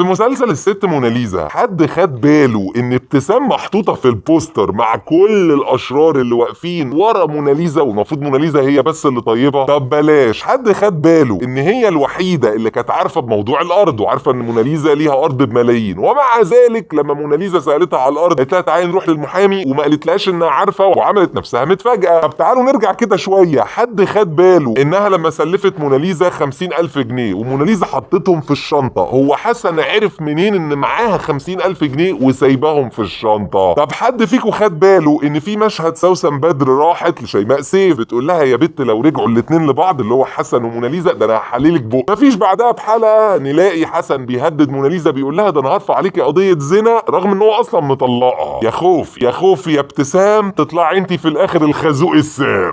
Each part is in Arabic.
في مسلسل الست موناليزا حد خد باله ان ابتسام محطوطه في البوستر مع كل الاشرار اللي واقفين ورا موناليزا، والمفروض موناليزا هي بس اللي طيبه؟ طب بلاش، حد خد باله ان هي الوحيده اللي كانت عارفه بموضوع الارض وعارفه ان موناليزا ليها ارض بملايين، ومع ذلك لما موناليزا سالتها على الارض قالت لها تعالي نروح للمحامي وما قالتلهاش انها عارفه وعملت نفسها متفاجئه. طب تعالوا نرجع كده شويه، حد خد باله انها لما سلفت موناليزا 50,000 جنيه وموناليزا حطتهم في الشنطه، هو حسن عرف منين ان معاها 50,000 جنيه وسايباهم في الشنطه؟ طب حد فيكم خد باله ان في مشهد سوسن بدر راحت لشيماء سيف بتقول لها يا بت لو رجعوا الاتنين لبعض اللي هو حسن وموناليزا ده انا هحللك بق؟ مفيش بعدها بحلقه نلاقي حسن بيهدد موناليزا بيقول لها ده انا هرفع عليكي قضيه زنا رغم ان هو اصلا مطلقها. يا خوف يا خوف يا ابتسام تطلعي انت في الاخر الخازوق السام.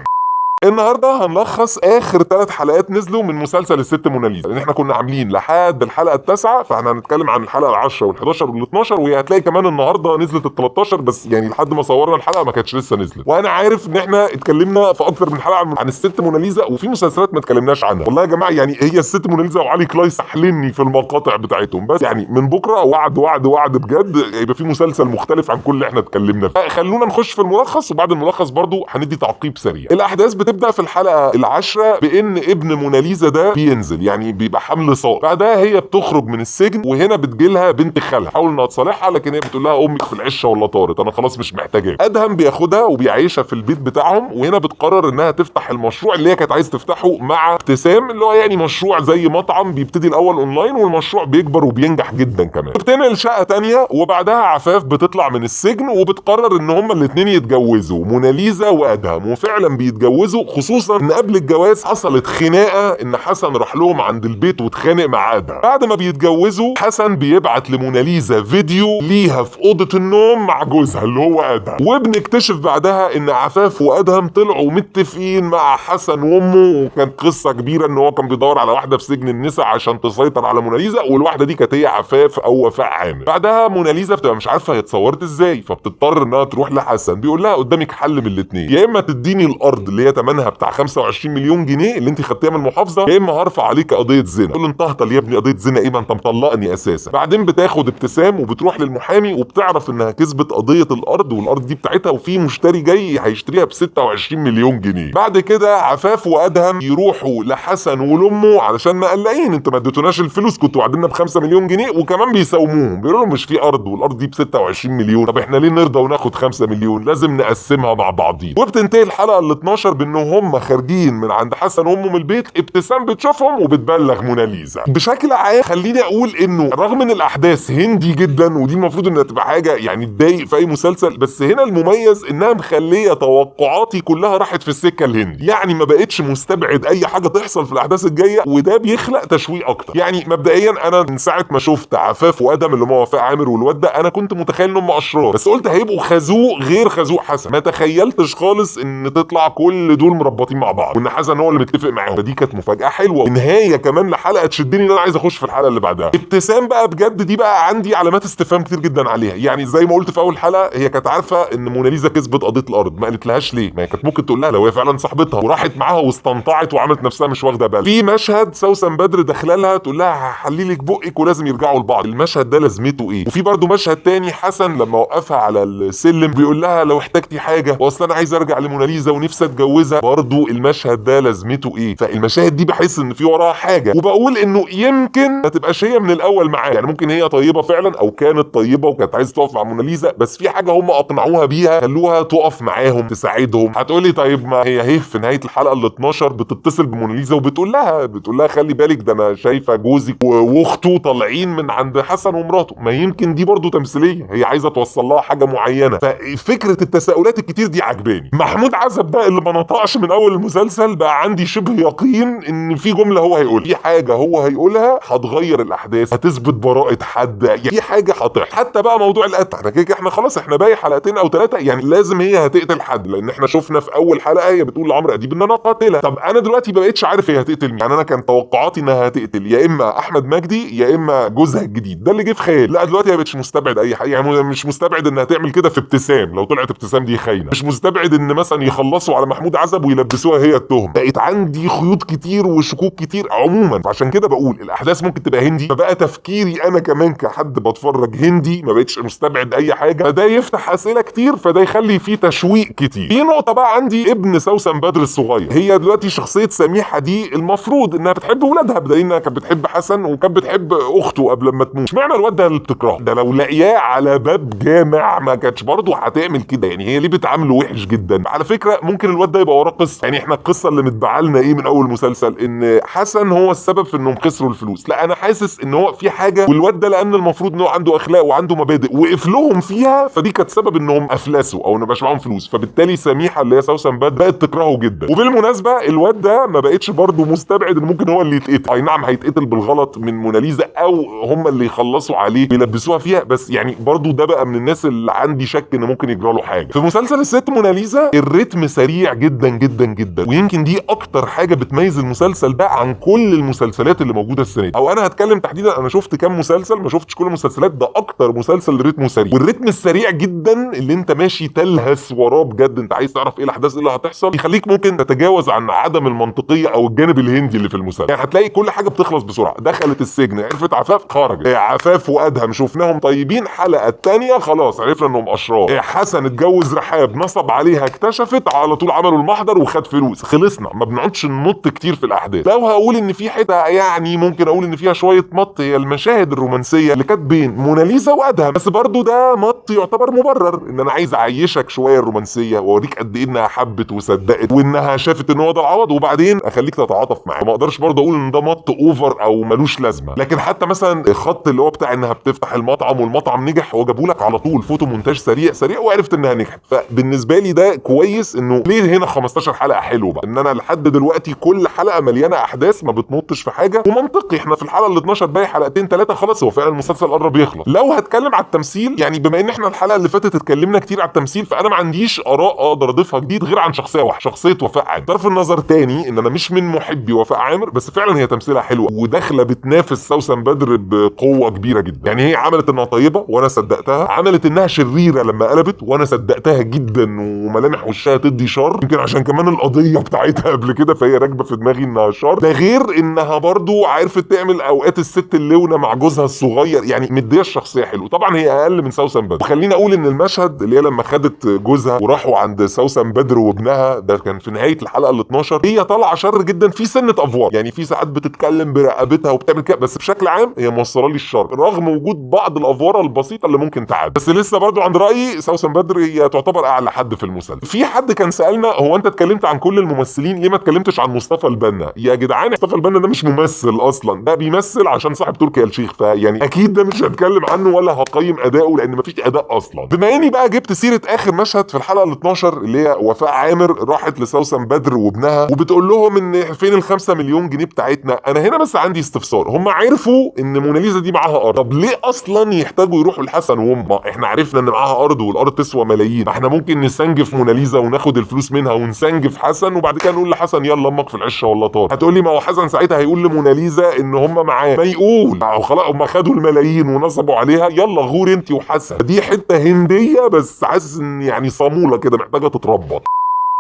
النهارده هنلخص اخر 3 حلقات نزلوا من مسلسل الست موناليزا، لان احنا كنا عاملين لحد الحلقه ال9، فاحنا هنتكلم عن الحلقه ال10 وال11 وال12، وهي هتلاقي كمان النهارده نزلت ال13 بس يعني لحد ما صورنا الحلقه ما كانتش لسه نزلت. وانا عارف ان احنا اتكلمنا في اكتر من حلقه عن الست موناليزا وفي مسلسلات ما اتكلمناش عنها. والله يا جماعه يعني هي الست موناليزا وعلي كلاي سحلني في المقاطع بتاعتهم، بس يعني من بكره وعد وعد وعد بجد يبقى في مسلسل مختلف عن كل اللي احنا اتكلمنا فيه. خلونا نخش في الملخص، وبعد الملخص برضو هندي تعقيب سريع. الاحداث بتبدا في الحلقه ال10 بان ابن موناليزا ده بينزل، يعني بيبقى حمل صار. بعدها هي بتخرج من السجن وهنا بتجيلها بنت خالها حاول انها تصالحها، لكن هي بتقول لها امك في العشه ولا طارت، انا خلاص مش محتاجاك. ادهم بياخدها وبيعيشها في البيت بتاعهم، وهنا بتقرر انها تفتح المشروع اللي هي كانت عايز تفتحه مع ابتسام، اللي هو يعني مشروع زي مطعم بيبتدي الاول اونلاين والمشروع بيكبر وبينجح جدا كمان. بتنقل شقه تانية وبعدها عفاف بتطلع من السجن وبتقرر ان هما الاثنين يتجوزوا، موناليزا وادهم، وفعلا بيتجوزوا. خصوصا ان قبل الجواز حصلت خناقه ان حسن راح لهم عند البيت واتخانق مع ادهم. بعد ما بيتجوزوا حسن بيبعت لموناليزا فيديو ليها في اوضه النوم مع جوزها اللي هو ادهم، وبنكتشف بعدها ان عفاف وادهم طلعوا متفقين مع حسن وامه، وكانت قصه كبيره ان هو كان بيدور على واحده في سجن النساء عشان تسيطر على موناليزا، والواحده دي كانت هي عفاف او وفاء عامر. بعدها موناليزا بتبقى مش عارفه هي اتصورت ازاي، فبتضطر انها تروح لحسن. بيقول لها قدامك حل من الاثنين، يا اما تديني الارض اللي هي ثمنها بتاع 25 مليون جنيه اللي انت خدتيها من المحافظه، يا اما هرفع عليك قضيه زنا. تقول له انت هطل يا ابني، قضيه زنا ايه ما انت مطلقني اساسا. بعدين بتاخد ابتسام وبتروح للمحامي وبتعرف انها كسبت قضيه الارض، والارض دي بتاعتها وفي مشتري جاي هيشتريها ب 26 مليون جنيه. بعد كده عفاف وادهم يروحوا لحسن ولامه علشان مقلقين انتوا ما اديتوناش الفلوس، كنتوا وعدنا ب 5 مليون جنيه، وكمان بيساوموهم بيقولوا لهم مش في ارض والارض دي ب 26 مليون، طب احنا ليه نرضى وناخد 5 مليون؟ لازم نقسمها مع بعضين. وبتنتهي الحلقه ال12 بانهم هم خارجين من عند حسن وامه من البيت، ابتسام بتشوفهم وبتبلغ موناليزا. بشكل عام خليني اقول انه رغم ان الاحداث هندي جدا ودي المفروض انها تبقى حاجه يعني تضايق في اي مسلسل، بس هنا المميز انها مخليه توقعاتي كلها راحت في السكه الهندي، يعني ما بقتش مستبعد اي حاجه تحصل في الاحداث الجايه، وده بيخلق تشويق اكتر. يعني مبدئيا انا من ساعه ما شفت عفاف وادم اللي هو وفاء عامر والواد ده، انا كنت متخيل انهم اشرار، بس قلت هيبقوا خازوق غير خازوق حسن. ما تخيلتش خالص ان تطلع كل دول مربطين مع بعض وان حسن هو اللي متفق معاهم، فدي كانت مفاجاه حلوه ونهايه كمان لحلقه تشدني ان انا عايز اخش في الحلقه اللي بعدها. ابتسام بقى بجد دي بقى عندي علامات استفهام كتير جدا عليها. يعني زي ما قلت في اول حلقه هي كانت عارفه ان موناليزا كسبت قضيه الارض، ما قالتلهاش ليه؟ ما هي كانت ممكن تقول لها لو هي فعلا صاحبتها وراحت معاها واستنطعت وعملت نفسها مش واخده بالها. في مشهد سوسن بدر داخله لها تقول لها هحللك بقك ولازم يرجعوا لبعض، المشهد ده لازمته ايه؟ وفي برضو مشهد تاني حسن لما وقفها على السلم بيقول لها لو احتجتي حاجه، واصل انا عايز ارجع لموناليزا ونفسي اتجوزها، برضو المشهد ده لازمته ايه؟ فالمشاهد دي بحس ان في وراها حاجه، وبقول انه يمكن ما تبقاش هي من الاول معاه، يعني ممكن هي طيبه فعلا او كانت طيبه وكانت عايزه تقف مع موناليزا، بس في حاجه هم اقنعوها بيها خلوها تقف معاهم تساعدهم. هتقولي طيب ما هي في نهايه الحلقه ال12 بتتصل بموناليزا وبتقول لها خلي بالك ده انا شايفه جوزك واخته طالعين من عند حسن ومراته، ما يمكن دي برضو تمثيليه، هي عايزه توصل لها حاجه معينه. ففكره التساؤلات الكتير دي عجباني. محمود عزب ده اللي ما نطقش من اول المسلسل بقى عندي شبه يقين ان في جمله هو هيقول، في حاجه هو هيقولها هتغير الاحداث، هتثبت براءه حد، يعني في حاجه هتحصل. حتى بقى موضوع القتل احنا كده احنا خلاص احنا باقي حلقتين او 3، يعني لازم هي هتقتل حد، لان احنا شفنا في اول حلقه هي بتقول لعمرو اديب ان انا قاتله. طب انا دلوقتي ما بقتش عارف هي هتقتل مين. يعني انا كان توقعاتي انها هتقتل يا اما احمد مجدي يا اما جوزها الجديد، ده اللي جه في خيال. لا دلوقتي هي مش مستبعد اي حاجه، يعني مش مستبعد انها تعمل كده في ابتسام لو طلعت ابتسام دي خاينه، مش مستبعد ان مثلا يخلصوا على محمود عزب الكذب ويلبسوها هي التهم. بقت عندي خيوط كتير وشكوك كتير عموما، فعشان كده بقول الاحداث ممكن تبقى هندي، فبقى تفكيري انا كمان كحد بتفرج هندي ما بقتش مستبعد اي حاجه، فده يفتح اسئله كتير، فده يخلي فيه تشويق كتير. في نقطه بقى عندي ابن سوسن بدر الصغير، هي دلوقتي شخصيه سميحه دي المفروض انها بتحب ولادها، بدليل انها كانت بتحب حسن وكانت بتحب اخته قبل ما تموت. اشمعنى الواد ده اللي بتكرهه؟ ده لو لاقياه على باب جامع ما كانتش برضه هتعمل كده، يعني هي ليه بتعامله وحش جدا؟ على فكره ممكن الواد ده يبقى وراه قصه، يعني احنا القصه اللي متبعه لنا ايه من اول مسلسل؟ ان حسن هو السبب في انهم خسروا الفلوس. لا انا حاسس ان هو في حاجه، والواد ده لان المفروض انه عنده اخلاق وعنده مبادئ وقف لهم فيها، فدي كانت سبب انهم افلسوا او ان مبقاش معاهم فلوس، فبالتالي سميحه اللي هي سوسن بدر بقت تكرهه جدا. وبالمناسبه الواد ده ما بقتش برضه مستبعد ان ممكن هو اللي يتقتل، اي نعم هيتقتل بالغلط من موناليزا او هم اللي يخلصوا عليه ويلبسوها فيها، بس يعني برضه ده بقى من الناس اللي عندي شك ان ممكن يجرى له حاجه. في مسلسل الست موناليزا الريتم سريع جدا جدا جدا، ويمكن دي اكتر حاجه بتميز المسلسل ده عن كل المسلسلات اللي موجوده السنه دي، او انا هتكلم تحديدا انا شفت كام مسلسل، ما شفتش كل المسلسلات، ده اكتر مسلسل رتمه سريع. والريتم السريع جدا اللي انت ماشي تلهس وراه بجد، انت عايز تعرف ايه الاحداث اللي هتحصل، يخليك ممكن تتجاوز عن عدم المنطقيه او الجانب الهندي اللي في المسلسل. يعني هتلاقي كل حاجه بتخلص بسرعه، دخلت السجن عرفت عفاف خرجت، عفاف وادهم شفناهم طيبين، حلقه الثانيه خلاص عرفنا انهم اشرار، حسن اتجوز رحاب نصب عليها اكتشفت، على طول عملوا المحضر وخد فلوس، خلصنا. ما بنقعدش نمط كتير في الاحداث. لو هقول ان في حته يعني ممكن اقول ان فيها شويه مط، هي المشاهد الرومانسيه اللي كانت بين موناليزا وادهم، بس برضو ده مط يعتبر مبرر، ان انا عايز اعيشك شويه الرومانسيه واوريك قد ايه انها حبت وصدقت وانها شافت ان هو ده العوض، وبعدين اخليك تتعاطف معاه. ما اقدرش برضو اقول ان ده مط اوفر او ملوش لازمه. لكن حتى مثلا الخط اللي هو بتاع انها بتفتح المطعم والمطعم نجح، هو جابوا لك على طول فوتو مونتاج سريع سريع وعرفت انها نجحت. فبالنسبه لي ده كويس. انه ليه هنا 15 حلقه حلو بقى، ان انا لحد دلوقتي كل حلقه مليانه احداث ما بتنطش في حاجه ومنطقي. احنا في الحلقه ال 12 باقي حلقتين ثلاثه خلاص، هو فعلا المسلسل قرب يخلص. لو هتكلم على التمثيل، يعني بما ان احنا الحلقه اللي فاتت اتكلمنا كتير على التمثيل، فانا ما عنديش اراء اقدر اضيفها جديد غير عن شخصيه واحده، شخصيه وفاء عامر. طرف النظر تاني ان انا مش من محبي وفاء عامر، بس فعلا هي تمثيلها حلوه وداخله بتنافس سوسن بدر بقوه كبيره جدا. يعني هي عملت انها طيبه وانا صدقتها، عملت انها شريره لما قلبت وانا صدقتها جدا، وملامح وشها تدي شر، يمكن عشان كمان القضيه بتاعتها قبل كده فهي راكبه في دماغي انها شر. ده غير انها برضو عرفت تعمل اوقات الست اللونة مع جوزها الصغير، يعني مديه الشخصيه حلو. طبعا هي اقل من سوسن بدر. وخليني اقول ان المشهد اللي هي لما خدت جوزها وراحوا عند سوسن بدر وابنها، ده كان في نهايه الحلقه ال 12، هي طالعه شر جدا في سنه افوار، يعني في ساعات بتتكلم برقبتها وبتعمل كده، بس بشكل عام هي موصله لي الشر رغم وجود بعض الافوار البسيطه اللي ممكن تعدي. بس لسه برضو عند رايي سوسن بدر هي تعتبر اعلى حد في المسلسل. في حد كان سالنا هو انت اتكلمت عن كل الممثلين ليه ما اتكلمتش عن مصطفى البنا؟ يا جدعان مصطفى البنا ده مش ممثل اصلا، ده بيمثل عشان صاحب تركي آل الشيخ، فيعني اكيد ده مش هتكلم عنه ولا هقيم اداؤه لان مفيش اداء اصلا. بما اني بقى جبت سيره اخر مشهد في الحلقه ال 12 اللي هي وفاء عامر راحت لسوسن بدر وابنها وبتقول لهم ان فين ال 5 مليون جنيه بتاعتنا، انا هنا بس عندي استفسار. هم عرفوا ان موناليزا دي معاها ارض، طب ليه اصلا يحتاجوا يروحوا لحسن وامه؟ احنا عرفنا ان معاها ارض والارض تسوى ملايين، فاحنا ممكن نسنجف موناليزا وناخد الفلوس منها ونسنجف حسن وبعد كده نقول لحسن يلا امك في العشه ولا طار. هتقول لي ما هو حسن ساعتها هيقول لموناليزا ان هم معاه، ما يقول ما هو خلاص هم خدوا الملايين ونصبوا عليها، يلا غور انت وحسن. دي حته هنديه بس حاسس ان يعني صاموله كده محتاجه تتربط.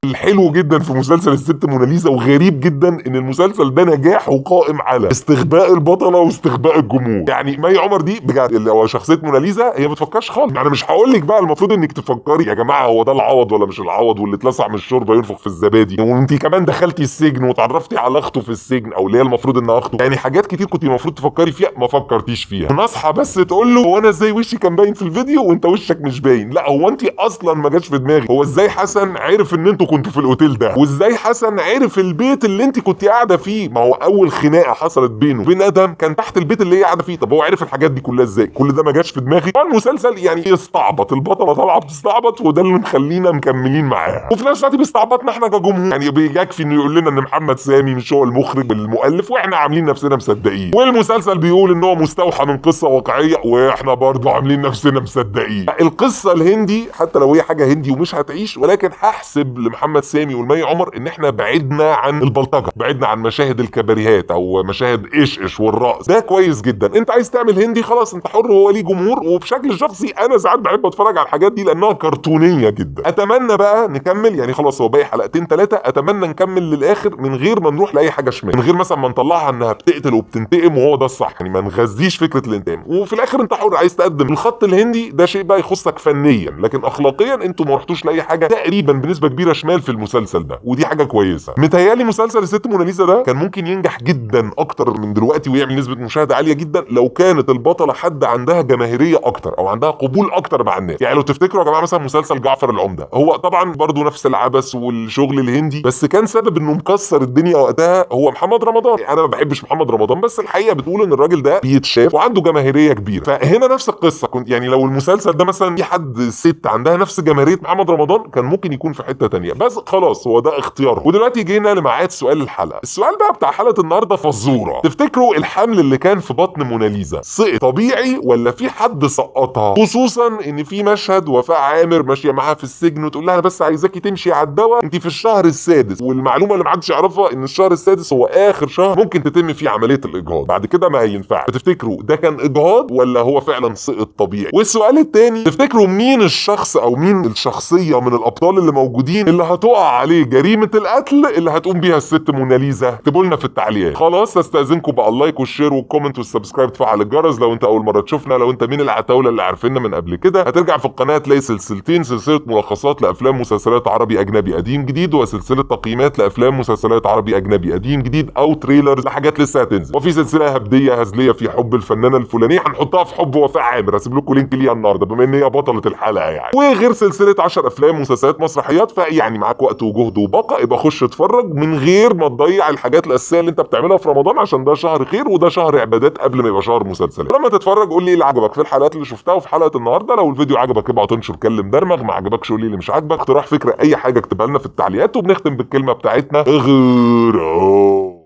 الحلو جدا في مسلسل الست موناليزا وغريب جدا ان المسلسل ده نجاح وقائم على استخباء البطله واستخباء الجمهور. يعني مي عمر دي بجد اللي هو شخصيه موناليزا هي ما بتفكرش خالص. يعني مش هقول لك بقى المفروض انك تفكري يا جماعه هو ده العوض ولا مش العوض، واللي اتلسع من الشوربه ينفخ في الزبادي، وانت كمان دخلتي السجن وتعرفتي على اخته في السجن او اللي هي المفروض انها اخته. يعني حاجات كتير كنت المفروض تفكري فيها ما فكرتيش فيها. نصحى بس تقول له هو انا ازاي وشي كان باين في الفيديو وانت وشك مش باين؟ لا هو انت اصلا ما جاش في دماغي. هو ازاي حسن عرف ان انتوا كنتوا في الاوتيل ده؟ وازاي حسن عرف البيت اللي انت كنت قاعده فيه؟ ما هو اول خناقه حصلت بينه وبين ادهم كان تحت البيت اللي هي قاعده فيه. طب هو عرف الحاجات دي كلها ازاي؟ كل ده ما جاش في دماغي. المسلسل يعني يستعبط، البطله طالعه بتستعبط وده اللي مخلينا مكملين معاها، وفي نفس الوقت بيستعبطنا احنا كجمهور. يعني بيكفي انه يقول لنا ان محمد سامي مش هو المخرج والمؤلف واحنا عاملين نفسنا مصدقين، والمسلسل بيقول ان هو مستوحى من قصه واقعيه واحنا برضه عاملين نفسنا مصدقين. القصه الهندي حتى لو هي حاجه هندي ومش هتعيش، ولكن هحسب محمد سامي والمي عمر ان احنا بعدنا عن البلطجه، بعدنا عن مشاهد الكباريهات او مشاهد ايش والرقص. ده كويس جدا. انت عايز تعمل هندي خلاص انت حر، هو ليه جمهور. وبشكل شخصي انا ساعات بحب اتفرج على الحاجات دي لانها كرتونيه جدا. اتمنى بقى نكمل، يعني خلاص هو باقي حلقتين 3، اتمنى نكمل للاخر من غير ما نروح لاي حاجه شمال، من غير مثلا ما نطلعها انها بتقتل وبتنتقم وهو ده الصح، يعني ما نغذيش فكره الانتقام. وفي الاخر انت حر، عايز تقدم الخط الهندي ده شيء بقى يخصك فنيا، لكن اخلاقيا انتوا ما رحتوش لاي حاجه تقريبا بنسبه كبيره شمال في المسلسل ده، ودي حاجه كويسه. متهيالي مسلسل الست موناليزا ده كان ممكن ينجح جدا اكتر من دلوقتي ويعمل نسبه مشاهده عاليه جدا لو كانت البطله حد عندها جماهيريه اكتر او عندها قبول اكتر مع الناس. يعني لو تفتكروا يا جماعه مثلا مسلسل جعفر العمده، هو طبعا برضو نفس العبث والشغل الهندي، بس كان سبب انه مكسر الدنيا وقتها هو محمد رمضان. يعني انا ما بحبش محمد رمضان، بس الحقيقه بتقول ان الراجل ده بيتشاف وعنده جماهيريه كبيره. فهنا نفس القصه، كنت يعني لو المسلسل ده مثلا في حد ست عندها نفس جماهيريه محمد رمضان كان ممكن يكون في حته تانية، بس خلاص هو ده اختياره. ودلوقتي جينا لميعاد سؤال الحلقه. السؤال بقى بتاع حلقه النهارده فزوره. تفتكروا الحمل اللي كان في بطن موناليزا سقط طبيعي ولا في حد سقطها؟ خصوصا ان في مشهد وفاء عامر ماشيه معاها في السجن وتقول لها انا بس عايزاكي تمشي على الدواء، انت في الشهر السادس، والمعلومه اللي محدش يعرفها ان الشهر السادس هو اخر شهر ممكن تتم فيه عمليه الاجهاض، بعد كده ما هينفع. فتفتكروا ده كان اجهاض ولا هو فعلا سقط طبيعي؟ والسؤال الثاني، تفتكروا مين الشخص او مين الشخصيه من الابطال اللي موجودين اللي هتقع عليه جريمه القتل اللي هتقوم بيها الست موناليزا؟ اكتبوا لنا في التعليقات. خلاص استاذنكم بقى اللايك والشير والكومنت والسبسكرايب، تفعل الجرس لو انت اول مره تشوفنا. لو انت من العتاوله اللي عارفيننا من قبل كده، هترجع في القناه تلاقي سلسلتين، سلسله ملخصات لافلام مسلسلات عربي اجنبي قديم جديد، وسلسله تقييمات لافلام مسلسلات عربي اجنبي قديم جديد او تريلرز لحاجات لسه هتنزل، وفي سلسله هبديه هزليه في حب الفنانه الفلانيه هنحطها في حب وفاء عامر، هسيب لكم لينك ليها النهارده بما ان هي بطله الحلقه يعني. وغير سلسله 10 افلام مسلسلات مسرحيات، فيعني معاك وقت وجهد وباقه، يبقى خش اتفرج من غير ما تضيع الحاجات الاساسيه اللي انت بتعملها في رمضان، عشان ده شهر خير وده شهر عبادات قبل ما يبقى شهر مسلسلات. لما تتفرج قول لي ايه اللي عجبك في الحلقات اللي شفتها وفي حلقه النهارده. لو الفيديو عجبك ابعت انشر كلم درمغ، ما عجبكش قول لي اللي مش عاجبك، اقتراح فكره اي حاجه اكتبها لنا في التعليقات. وبنختم بالكلمه بتاعتنا غيره.